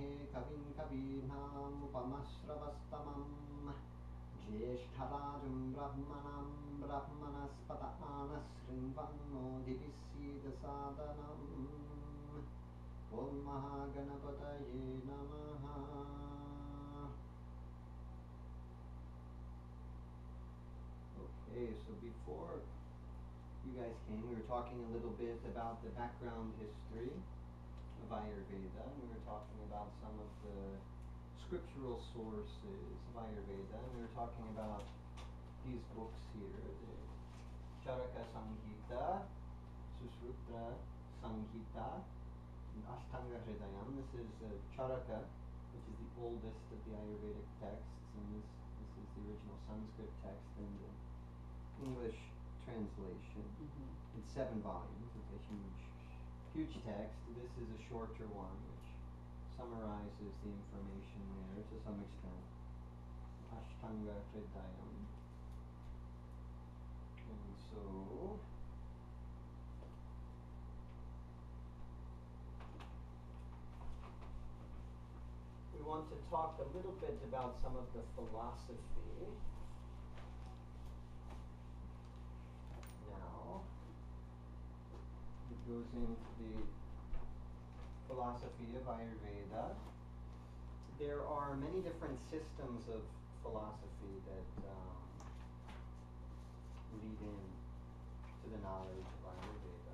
कविं कवीनाम् उपमश्रवस्तमम् ज्येष्ठराजं ब्रह्मणस्पत आनशृण्वन्नोदिभिः सीदसादनम् ॐ महागणपतये नमः. Okay, so before you guys came, we were talking a little bit about the background history of Ayurveda, and we were talking about some of the scriptural sources of Ayurveda, and we were talking about these books here, the Charaka Samhita, Susrutra Samhita, and Ashtanga Hridayam. This is Charaka, which is the oldest of the Ayurvedic texts, and this is the original Sanskrit text and the English translation. It's 7 volumes. It's a huge text. This is a shorter one, which summarizes the information there to some extent. Ashtanga Hridayam. And so we want to talk a little bit about some of the philosophy now. It goes into the philosophy of Ayurveda. There are many different systems of philosophy that lead in to the knowledge of Ayurveda.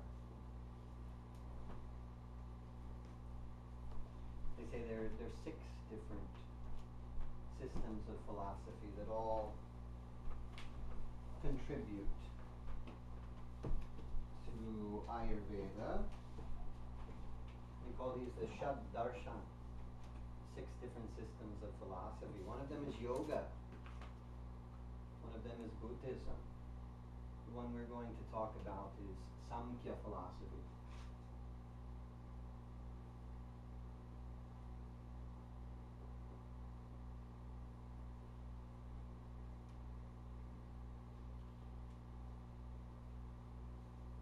They say there are 6 different systems of philosophy that all contribute to Ayurveda. We call these the Shad Darshan, 6 different systems of philosophy. One of them is yoga. One of them is Buddhism. The one we're going to talk about is Samkhya philosophy.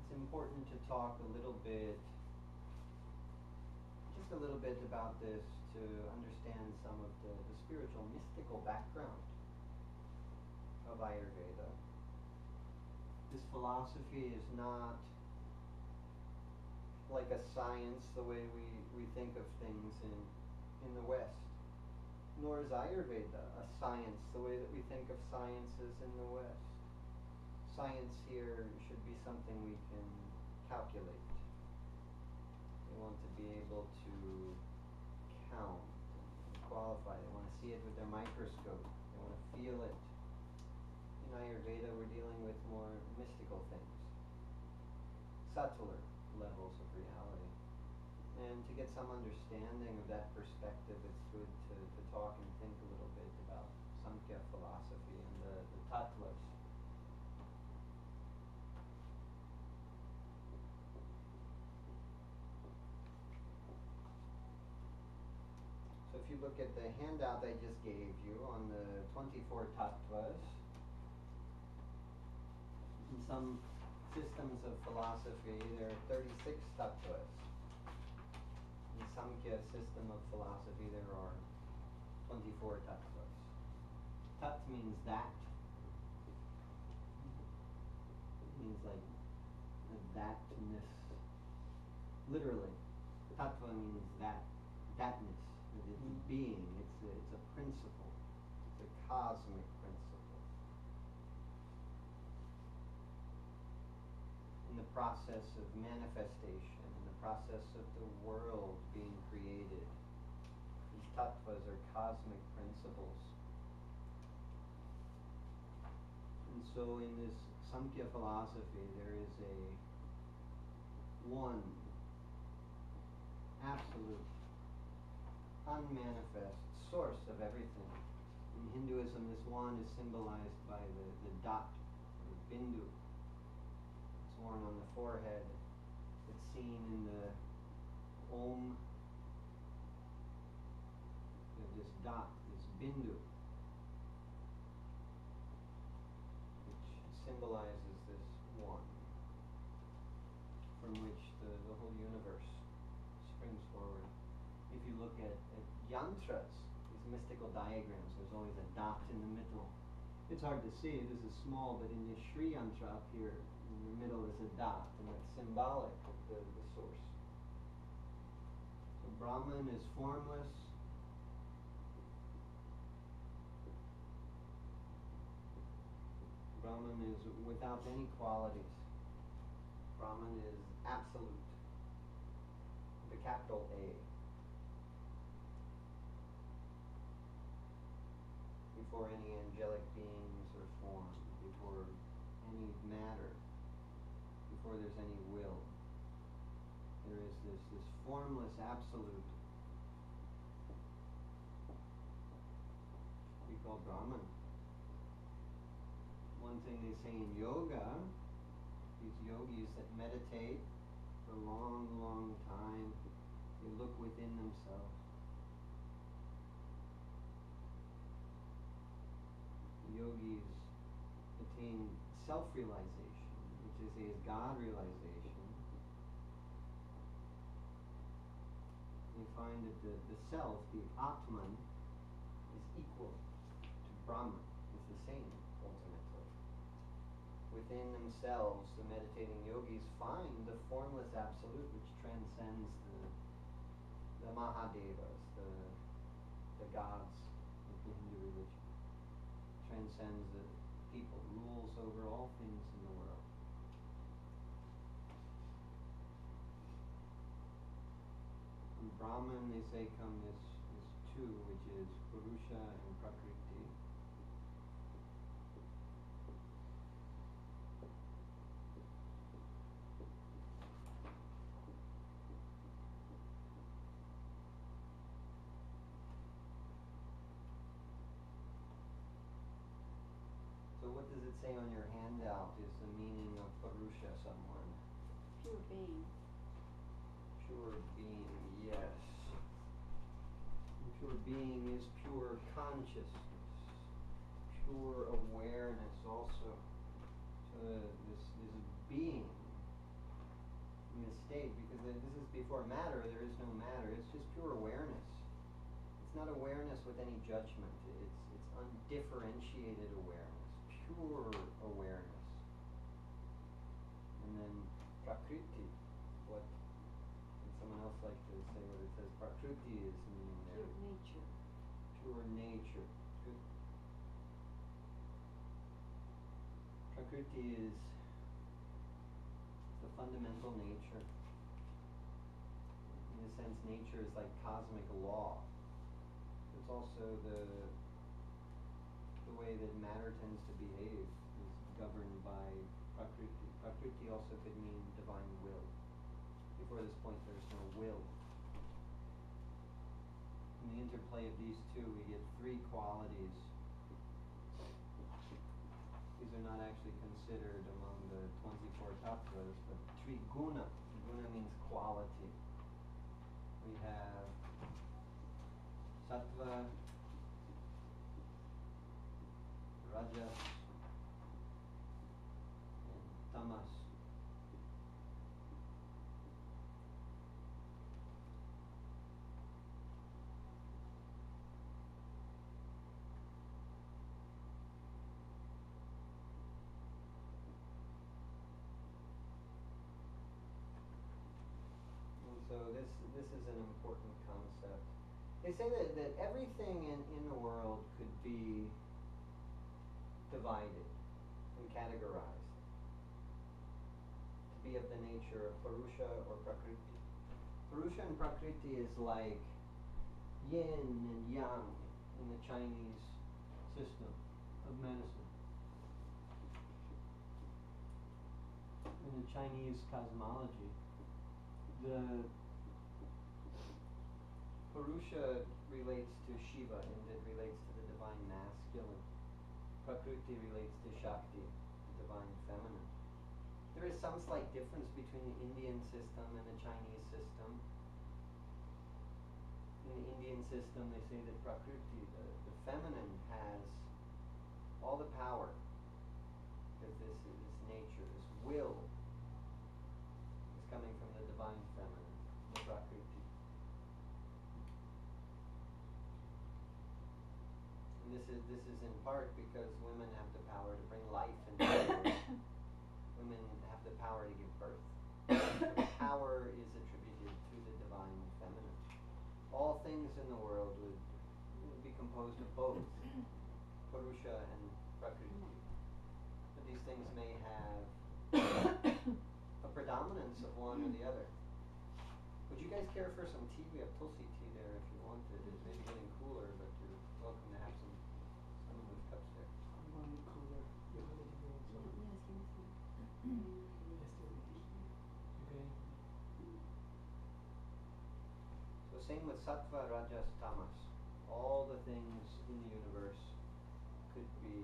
It's important to talk a little bit about this to understand some of the spiritual, mystical background of Ayurveda. This philosophy is not like a science the way we think of things in the West, nor is Ayurveda a science the way that we think of sciences in the West. Science here should be something we can calculate. They want to be able to count and qualify. They want to see it with their microscope. They want to feel it. In Ayurveda, we're dealing with more mystical things, subtler levels of reality. And to get some understanding of that perspective, it's good to talk and think a little bit about Samkhya philosophy and the tattvas. So if you look at the handout I just gave you on the 24 tattvas, in some systems of philosophy there are 36 tattvas. In Samkhya system of philosophy there are 24 tattvas. Tat means that. It means like thatness. Literally, tattva means thatness. It's being. It's a principle. It's a cosmic principle. In the process of manifestation, in the process of the world being created, these tattvas are cosmic principles. And so in this Samkhya philosophy, there is a one absolute unmanifest source of everything. In Hinduism, this one is symbolized by the dot, or bindu. It's worn on the forehead. It's seen in the Om. You have this dot, this bindu, which symbolizes this one, from which the whole universe springs forward. If you look at yantras, these mystical diagrams, there's always a dot in the middle. It's hard to see, this is small, but in the Sri yantra up here, in the middle is a dot, and it's symbolic of the source. So Brahman is formless. Brahman is without any qualities. Brahman is absolute. The capital A. Before any angelic beings or form, before any matter, before there's any will. There is this formless absolute we call Brahman. One thing they say in yoga, these yogis that meditate for a long, long time, they look within themselves. Yogis attain self-realization, which is God realization. You find that the self, the Atman, is equal to Brahman. It's the same, ultimately. Within themselves, the meditating yogis find the formless absolute which transcends the Mahadevas, the gods of the Hindu religion. Transcends the people, rules over all things in the world. From Brahman, they say, come this two, which is Purusha and Prakriti. So what does it say on your handout is the meaning of Purusha, someone? Pure being. Pure being, yes. And pure being is pure consciousness, pure awareness also. So this being in this state, because this is before matter, there is no matter, it's just pure awareness. It's not awareness with any judgment, it's undifferentiated awareness. Pure awareness. And then Prakriti, what would someone else like to say what it says Prakriti is meaning there? Pure nature. Pure nature. Good. Prakriti is the fundamental nature. In a sense, nature is like cosmic law. It's also the way that matter tends to behave is governed by Prakriti. Prakriti also could mean divine will. Before this point, there's no will. In the interplay of these two, we get three qualities. These are not actually considered among the 24 tattvas, but triguna. Guna means quality. We have sattva, rajas, and tamas. And so this is an important concept. They say that everything in the world could be divided and categorized to be of the nature of Purusha or Prakriti. Purusha and Prakriti is like yin and yang in the Chinese system of medicine. In the Chinese cosmology, the Purusha relates to Shiva and it relates to the divine masculine. Prakriti relates to Shakti, the divine feminine. There is some slight difference between the Indian system and the Chinese system. In the Indian system, they say that Prakriti, the feminine, has all the power. Because this nature, this will, is coming from the divine feminine, the Prakriti. this is in part because women have the power to bring life into the world. Women have the power to give birth. The power is attributed to the divine feminine. All things in the world would be composed of both Purusha and Prakriti. But these things may have a predominance of one or the other. Would you guys care for some tea? We have Tulsi tea there if you wanted. It may be getting cooler, but you're welcome to have some of those cups there. I'm going to be cooler. You're going to be warm. Yes, give me some. Okay. So same with Sattva, Rajas, Tamas. All the things in the universe could be,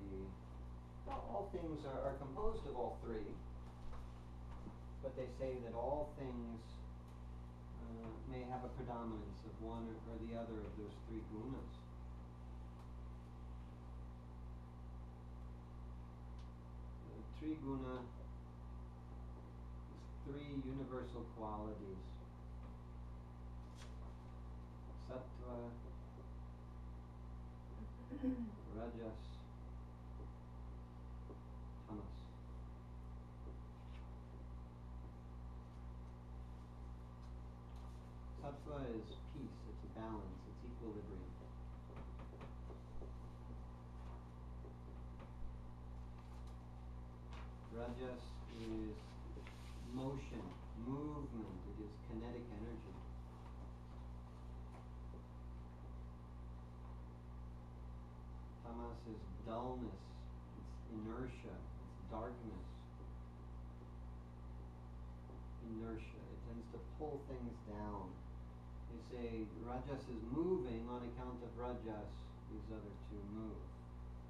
well, all things are composed of all three, but they say that all things may have a predominance of one or the other of those three gunas. Triguna is three universal qualities. Sattva, Rajas, Tamas. Sattva is peace, it's a balance, it's equilibrium. Rajas is motion, movement, it is kinetic energy. Tamas is dullness, it's inertia, it's darkness. Inertia, it tends to pull things down. They say Rajas is moving on account of Rajas, these other two move.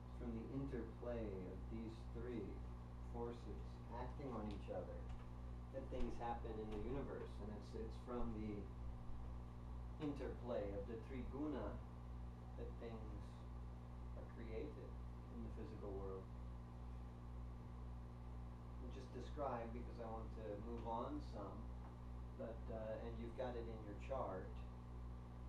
It's from the interplay of these three forces acting on each other that things happen in the universe, and it's from the interplay of the three guna that things are created in the physical world. I'll just describe because I want to move on some, but and you've got it in your chart.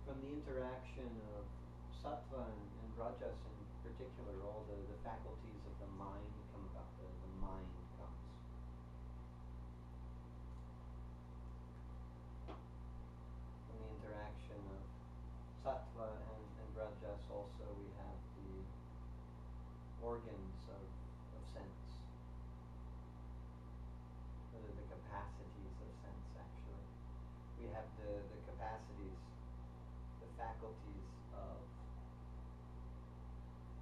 From the interaction of Sattva and Rajas in particular, all the faculties of the mind come about, the mind comes. From the interaction of Sattva and Rajas also we have the organs of sense. The capacities of sense actually. We have the capacities, the faculties of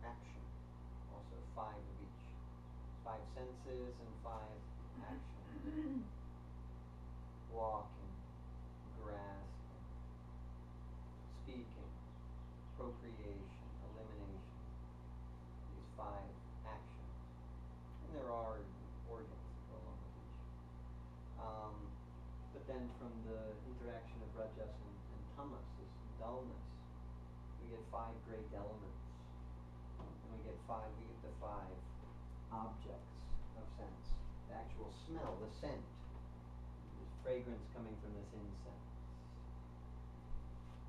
action, also 5 of each. 5 senses and 5 actions. Walking, grasping, speaking, procreation, elimination. These 5 actions. And there are organs that go along with each. But then from the interaction of Rajas and Tamas, this dullness, we get 5 great elements. And we get the 5 objects of sense. The actual smell, the scent. There's fragrance coming from this incense.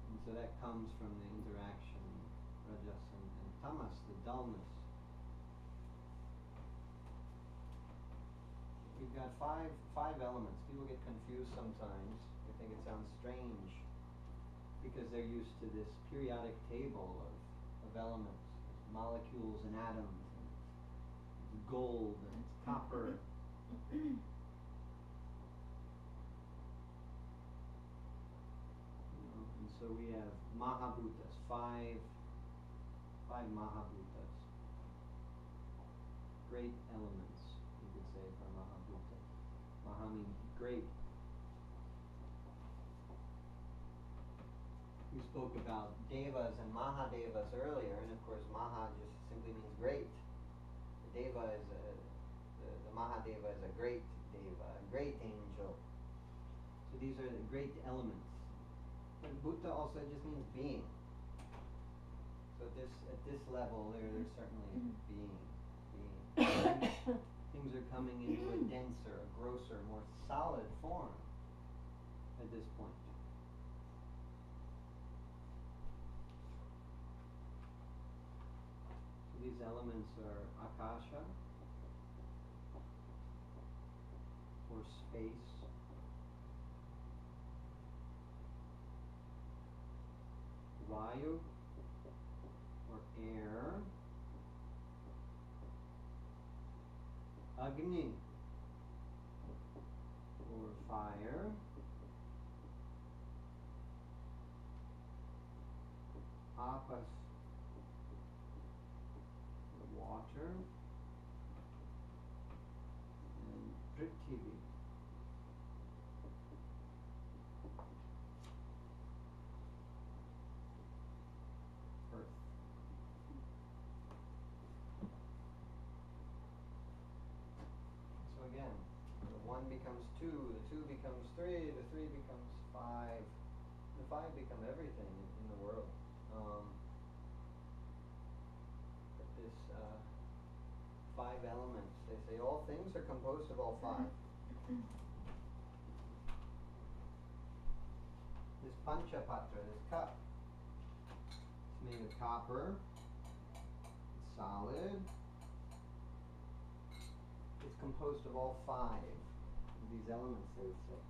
And so that comes from the interaction, Rajas and Tamas, the dullness. We've got five elements. People get confused sometimes. They think it sounds strange because they're used to this periodic table of elements, molecules and atoms, and it's gold and it's copper. And so we have Mahabhutas, five Mahabhutas, great elements, you could say, for Mahabhuta. Maha means great. We spoke about Devas and Mahadevas earlier, and of course Maha just simply means great. The Deva is the Mahadeva is a great Deva, a great angel. So these are the great elements. But Bhuta also just means being. So at this level, there's certainly being. Things are coming into a denser, a grosser, more solid form at this point. these elements are akasha, or space, vayu, or air, agni, or fire, apas, or water, and prithvi, earth. So again, the 1 becomes 2, the 2 becomes 3, the 3 becomes 5, the 5 become everything in the world. This 5 elements, they say all things are composed of all 5. This panchapatra, this cup, it's made of copper, it's solid, it's composed of all 5 of these elements, they would say.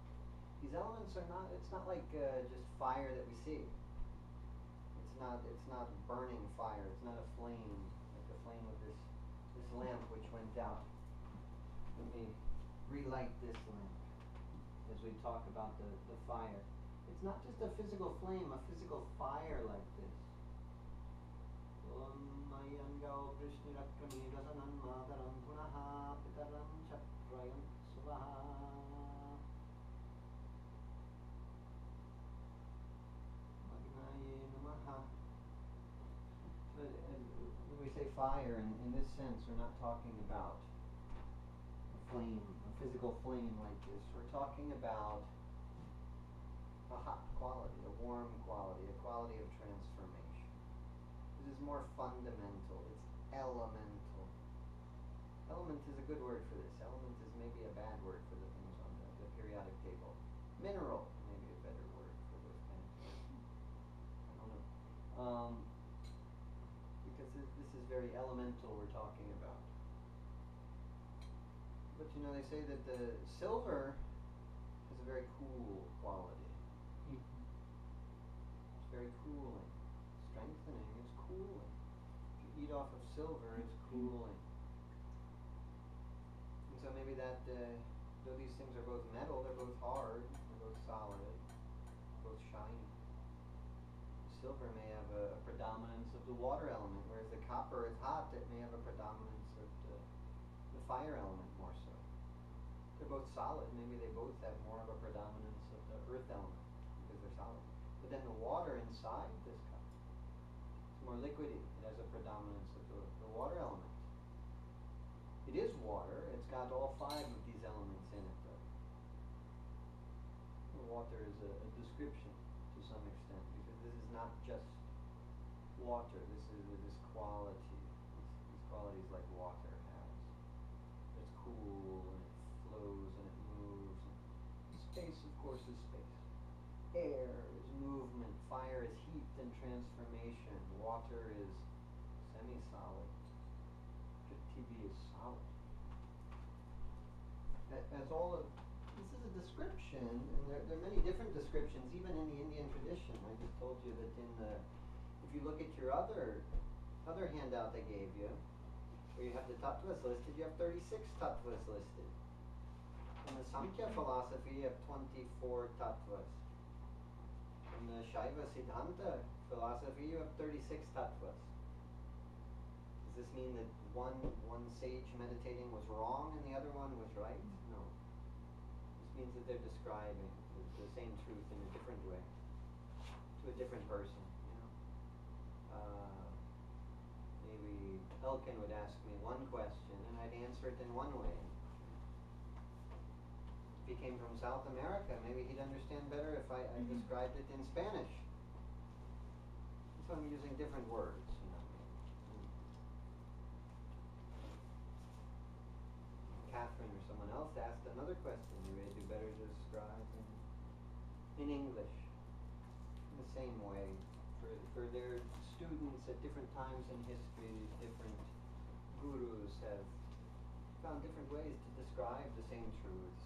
These elements are not, it's not like just fire that we see. It's not burning fire, it's not a flame, like the flame of this lamp which went out. Let me relight this lamp as we talk about the fire. It's not just a physical flame, a physical fire like this. Om Mayangao Prishnirakami Dasanan Madaram Punaha Pitaram Chaprayam Swaha. Magnaye Namaha. But when we say fire, in this sense, we're not talking about a flame, a physical flame like this. We're talking about a hot quality, a warm quality, a quality of transformation. This is more fundamental. It's elemental. Element is a good word for this. Element is maybe a bad word for the things on the periodic table. Mineral, maybe a better word for those kinds of things. I don't know. Because this is very elemental we're talking about. But you know, they say that the silver has a very cool quality. It's very cooling. Strengthening, it's cooling. If you eat off of silver, it's cooling. And so maybe that, though these things are both metal, they're both hard, they're both solid, both shiny. Silver may have a predominance of the water element, whereas the copper is hot, it may have a predominance of the fire element more so. They're both solid, maybe they both have more of a predominance of the earth element, because they're solid. But then the water inside this cup, it's more liquidy, it has a predominance of the water element. It is water, it's got all 5 of these elements in it though. The water is a description to some extent, because this is not just water, this is this quality, these qualities like water has. It's cool and it flows and it moves. Space, of course, is space. Air is movement, fire is heat and transformation, water is semi-solid, TV is solid. As all of this is a description, and there are many different descriptions, even in the Indian tradition. I just told you that if you look at your other handout I gave you, where you have the tattvas listed, you have 36 tattvas listed. In the Samkhya philosophy, you have 24 tattvas. In the Shaiva Siddhanta philosophy, you have 36 tattvas. Does this mean that one sage meditating was wrong and the other one was right? No. This means that they're describing the same truth in a different way to a different person. You know, maybe Elkin would ask me one question and I'd answer it in one way. If he came from South America, maybe he'd understand better if I described it in Spanish. So I'm using different words. Catherine or someone else asked another question. Maybe I'd do better to describe in English in the same way for their students at different times in history, different ways to describe the same truths.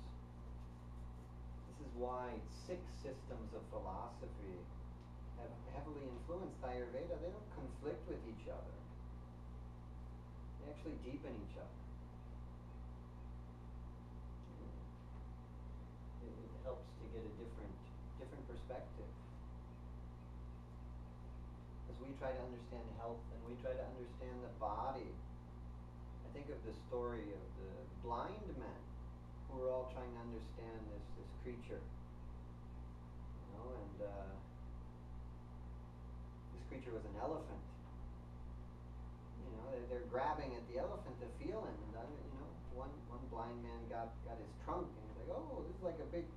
This is why 6 systems of philosophy have heavily influenced Ayurveda. They don't conflict with each other. They actually deepen each other. It helps to get a different perspective. As we try to understand health and we try to understand the body, I think of the story of the blind men who were all trying to understand this creature. And this creature was an elephant. They're grabbing at the elephant to feel him, and one blind man got his trunk, and he's like, oh, this is like a big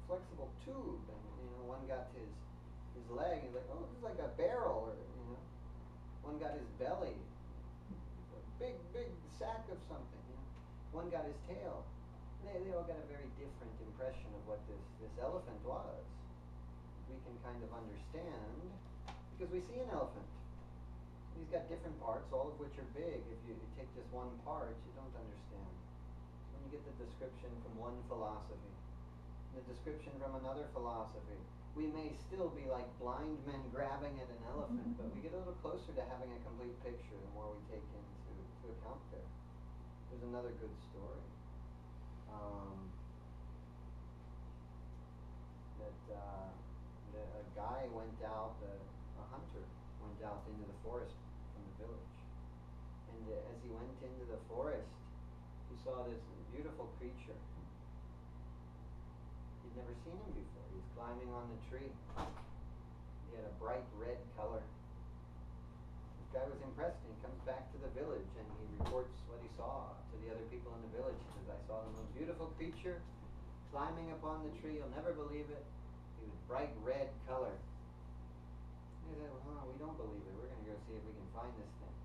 flexible tube, and one got his leg, and he's like, oh, this is like a barrel, or one got his belly, a big sack of something. One got his tail. They all got a very different impression of what this elephant was. We can kind of understand because we see an elephant. He's got different parts, all of which are big. If you take just one part, you don't understand. When you get the description from one philosophy, the description from another philosophy, we may still be like blind men grabbing at an elephant, but we get a little closer to having a complete picture the more we take into account there. There's another good story. A guy went out, a hunter went out into the forest from the village. And as he went into the forest, he saw this beautiful creature. He'd never seen him before. He was climbing on the tree. He had a bright red color. This guy was impressed, and he comes back to the village and he reports what he saw to the other people in the village. He says, I saw the most beautiful creature climbing up on the tree. You'll never believe it. He was bright red color. He said, well, we don't believe it. We're going to go see if we can find this thing.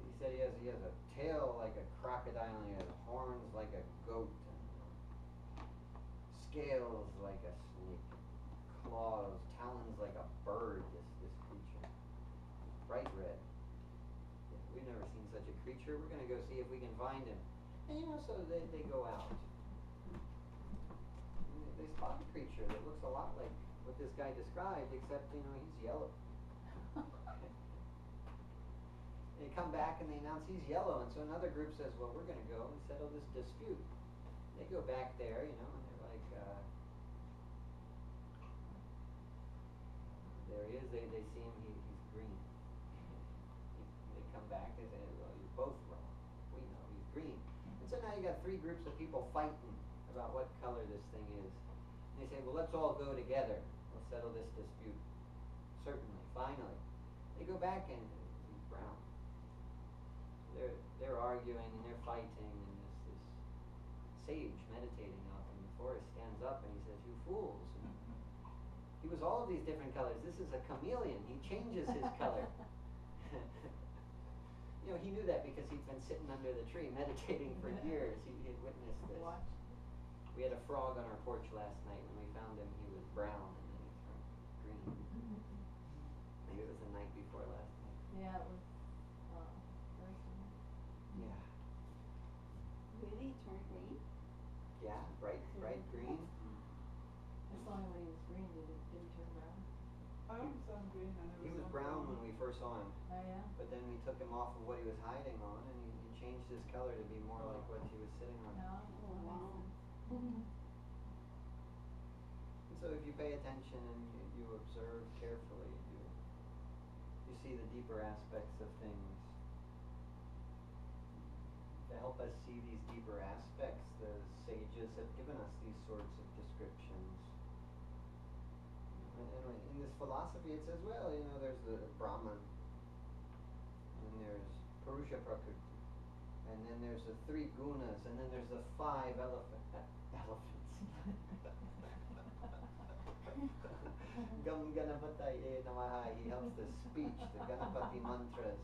He said he has a tail like a crocodile, and he has horns like a goat, and scales like a snake, claws, talons like a bird, this creature. Bright red. Yeah, we've never seen such a creature. We're going to go see if we can find him. And so they go out. They spot a creature that looks a lot like what this guy described, except he's yellow. They come back and they announce he's yellow, and so another group says, well, we're going to go and settle this dispute. They go back there, and they're like, there he is. They see him, he's green. They come back, they say, well, you're both wrong. We know he's green. And so now you got 3 groups of people fighting about what color this thing is. And they say, well, let's all go together. We'll settle this dispute. Certainly, finally. They go back and he's brown. They're arguing and they're fighting, and this sage meditating out in the forest stands up and he says, you fools. And he was all of these different colors. This is a chameleon. He changes his color. He knew that because he'd been sitting under the tree meditating for years. He had witnessed this. What? We had a frog on our porch last night. When we found him, he was brown, and then he turned green. Maybe it was the night before last night. Yeah, it was very similar. Yeah. Really? Turn green? Yeah, bright green. I saw him when he was green, didn't turn brown. I always saw him green. He was brown when we first saw him, Oh, yeah? but then we took him off of what he was hiding on, and he changed his color to be more like what he was sitting on. No? Oh, wow. And so if you pay attention and you observe carefully, you see the deeper aspects of things. To help us see these deeper aspects, the sages have given us these sorts of descriptions. And in this philosophy it says, well, there's the Brahman, and there's Purusha Prakriti, and then there's the 3 gunas, and then there's the 5 elephants. Gam Ganapataye Namaha. He helps the speech, the Ganapati mantras.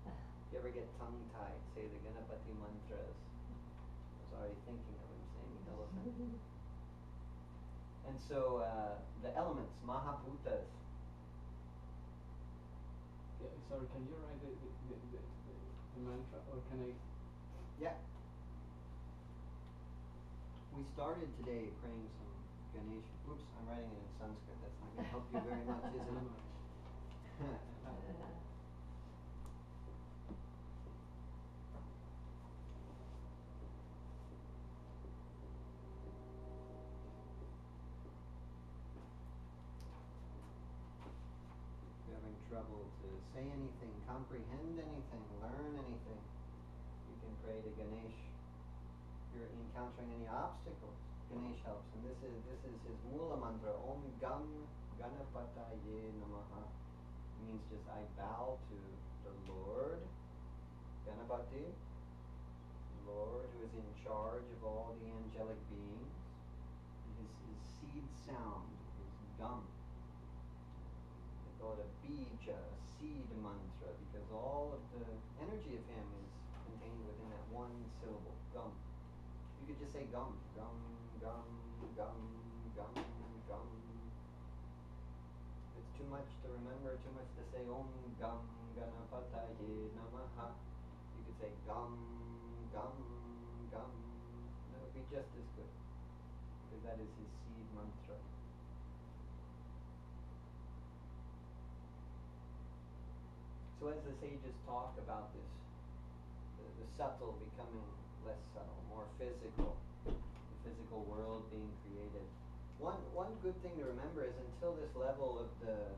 If you ever get tongue-tied, say the Ganapati mantras. I was already thinking of him saying elephant. And so the elements, Mahabhutas. Yeah, sorry, can you write the the mantra, or can I? Yeah. We started today praying some Ganesh. Oops, I'm writing it in Sanskrit. That's not going to help you very much, is it? If you're having trouble to say anything, comprehend anything, learn anything, you can pray to Ganesh. If you're encountering any obstacles, Ganesh helps. And this is his Mula mantra, Om Gam Ganapataye Namaha. It means just I bow to the Lord, Ganapati, Lord who is in charge of all the angelic beings. And his seed sound is Gam. They call it a bija, a seed mantra, because all of the energy of him is contained within that one syllable, Gam. You could just say Gum, Gum, Gum, Gum, Gum, Gum. If it's too much to remember, too much to say Om Gam Ganapataye Namaha, you could say Gum, Gum, Gum. That would be just as good, because that is his seed mantra. So as the sages talk about this, the subtle becoming less subtle, more physical, the physical world being created. One good thing to remember is until this level of the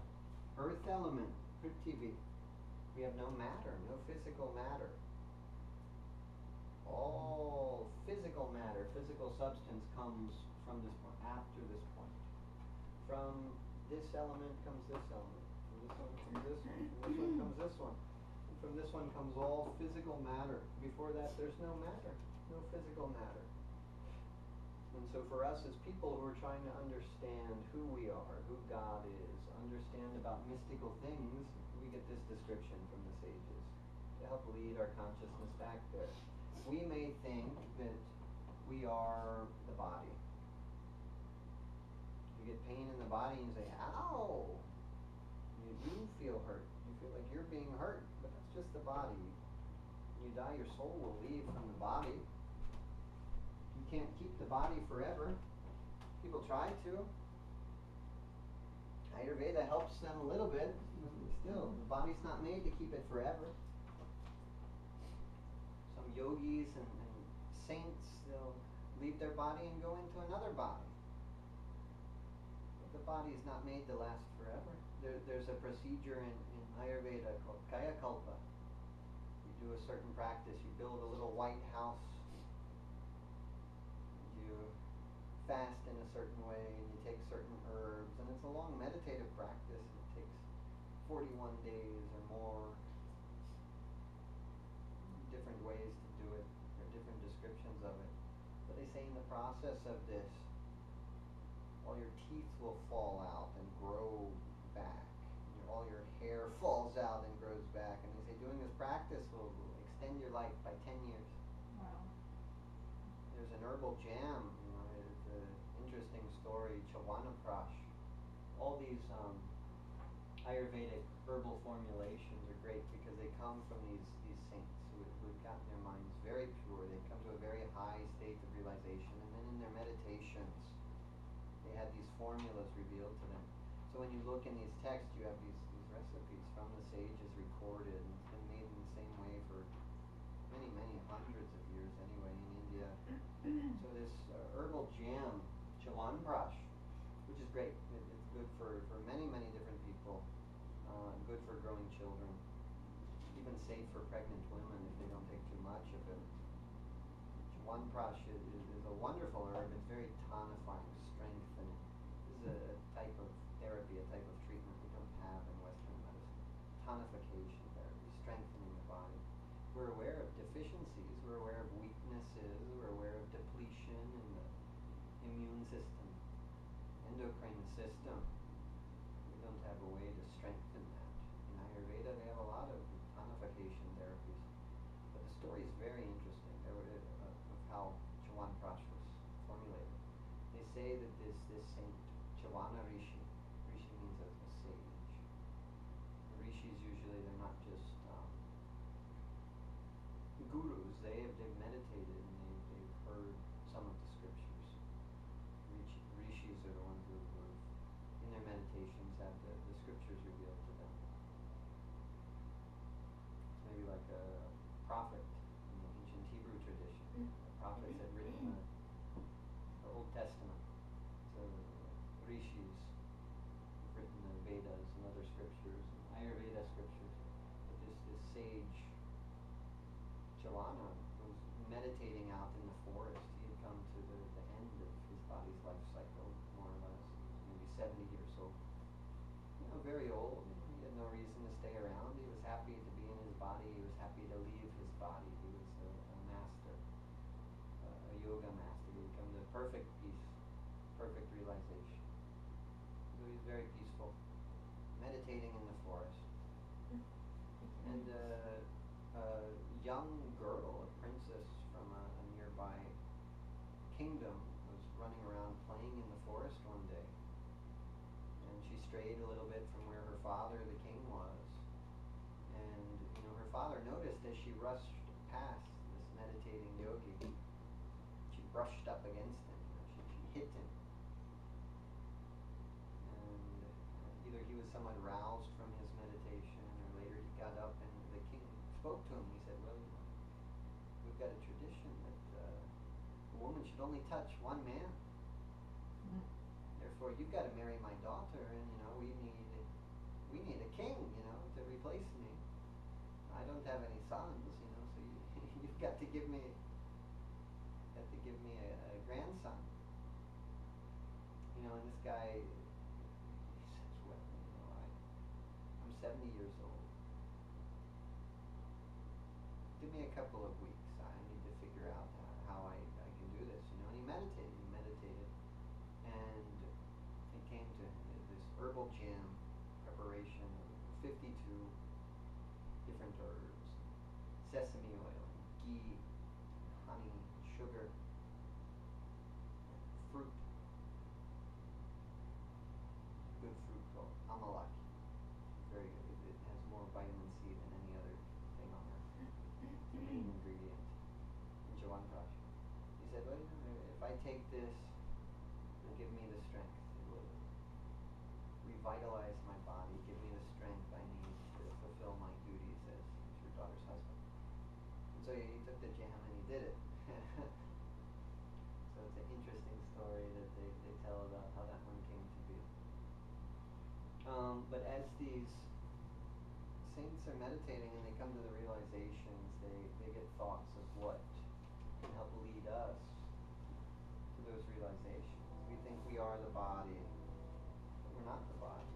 earth element, Prithvi, we have no matter, no physical matter. All physical matter, physical substance comes from this point, after this point. From this element comes this element. From this one comes this one. From this one comes this one. And from this one comes all physical matter. Before that, there's no matter, no physical matter. And so for us as people who are trying to understand who we are, who God is, understand about mystical things, we get this description from the sages to help lead our consciousness back there. We may think that we are the body. You get pain in the body and you say, ow! You do feel hurt. You feel like you're being hurt, but that's just the body. When you die, your soul will leave from the body. You can't keep the body forever. People try to. Ayurveda helps them a little bit. Still, the body's not made to keep it forever. Some yogis and saints, they'll leave their body and go into another body. But the body is not made to last forever. There's a procedure in Ayurveda called Kaya Kalpa. You do a certain practice. You build a little white house. You fast in a certain way, and you take certain herbs, and it's a long meditative practice. It takes 41 days or more. Different ways to do it. There are different descriptions of it. But they say in the process of this, all your teeth will fall out and grow back. All your hair falls out and grows back. And they say doing this practice will extend your life by 10 years. Wow. There's an herbal jam, it's an interesting story, Chawanaprash. All these Ayurvedic herbal formulations are great because they come from these saints who've gotten their minds very pure. They come to a very high state of realization, and then in their meditations, they had these formulas revealed to them. So when you look in these texts, you have these recipes from the sages recorded, and it's been made in the same way for many hundreds of years anyway in India. So this herbal jam, Chyawanprash, which is great. It's good for many different people. Good for growing children. Even safe for pregnant women if they don't take too much of it. Chyawanprash is a wonderful herb. It's very tonifying, strengthening. This is a type of therapy, a type of treatment we don't have in Western medicine. Tonification therapy, strengthening the body. We're aware of deficiencies, we're aware of weaknesses, we're aware of depletion in the immune system, endocrine system. We don't have a way to strengthen that. In Ayurveda, they have a lot of tonification therapies. But the story is very interesting of how Chyawanprash was formulated. They say that this saint, Chawana Rishi means a sage. The rishis usually, they're not just gurus, they've meditated and they've heard some of the scriptures. Rishis are the ones who in their meditations have the scriptures revealed to them. It's maybe like a prophet in the ancient Hebrew tradition. The prophets had written the Old Testament. So rishis have written the Vedas and other scriptures, and Ayurveda scriptures. But this sage, Chavana, was meditating out in the forest. He had come to the end of his body's life cycle, more or less. He was maybe 70 years old. Very old. He had no reason to stay around. He was happy to be in his body. He was happy to leave his body. He was a master, a yoga master. He had come to perfect peace, perfect realization. So he was very peaceful, meditating in the forest. And a young girl, a princess from a nearby kingdom, was running around playing in the forest one day. And she strayed a little bit from where her father, the king, was. And, her father noticed as she rushed past this meditating yogi, she brushed up against him. She hit him. And either he was somewhat roused from his meditation, or later he got up and the king spoke to him. He said, well, we've got a tradition that a woman should only touch one man. Therefore, you've got to marry my daughter, and we need a king, to replace me. I don't have any sons, so you've got to give me a grandson. And this guy, he says, well, I'm 70 years old. Give me a couple of weeks. I need to figure out how I can do this, And he meditated, and it came to this herbal jam preparation of 52 different herbs, sesame oil, ghee, honey, sugar, fruit, good fruit called amalaki. Very good. It has more vitamin C than any other thing on earth. It's the main ingredient in Jawanprasha. He said, well, if I take this, it'll give me the strength. It will revitalize my body, give me the strength I need to fulfill my duties as your daughter's husband. And so he took the jam and he did it. So it's an interesting story that they tell about how that one came to be. But as these saints are meditating and they come to the realizations, they get thoughts of what can help lead us to those realizations. We think we are the body, but we're not the body.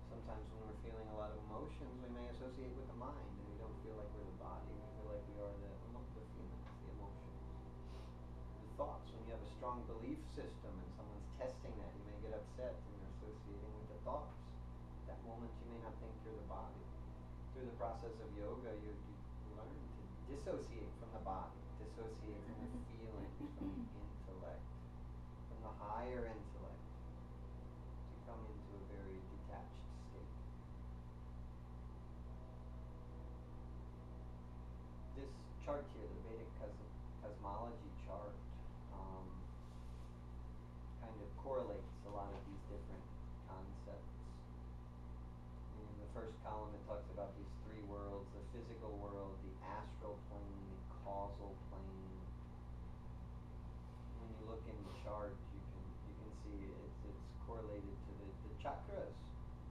Sometimes when we're feeling a lot of emotions, we may associate with the mind, and we don't feel like we're the body. We feel like we are the feelings, the emotions, the thoughts. When you have a strong belief system and someone's testing that, you may get upset and you're associating with the thoughts. At that moment, you may not think you're the body. Through the process of yoga, you learn to dissociate from the body, dissociate from the feelings, from the intellect, from the higher intellect, to come into a very detached state. This chart here, the Vedic cosmology chart, kind of correlates a lot of these different concepts. In the first column, it talks about these three worlds: the physical world, the astral plane, the causal plane. When you look in the chart, you can see it's correlated to the chakras.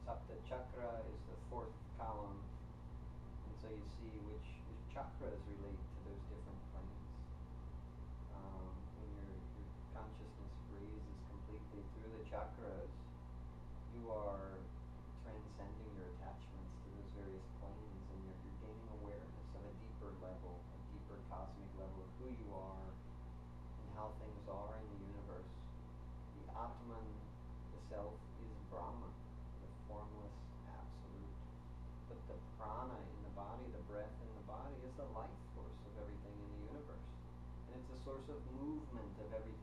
Sapta chakra is the fourth column, and so you see which chakras relate to those different planes. When your consciousness raises completely through the chakras, you are transcending your attachments to those various planes, and you're gaining awareness of a deeper level, a deeper cosmic level of who you are and how things are in the universe. The Atman, the self, is Brahman, the formless absolute. But the prana in the body, the breath in the body, is the life force of everything in the universe. And it's a source of movement of everything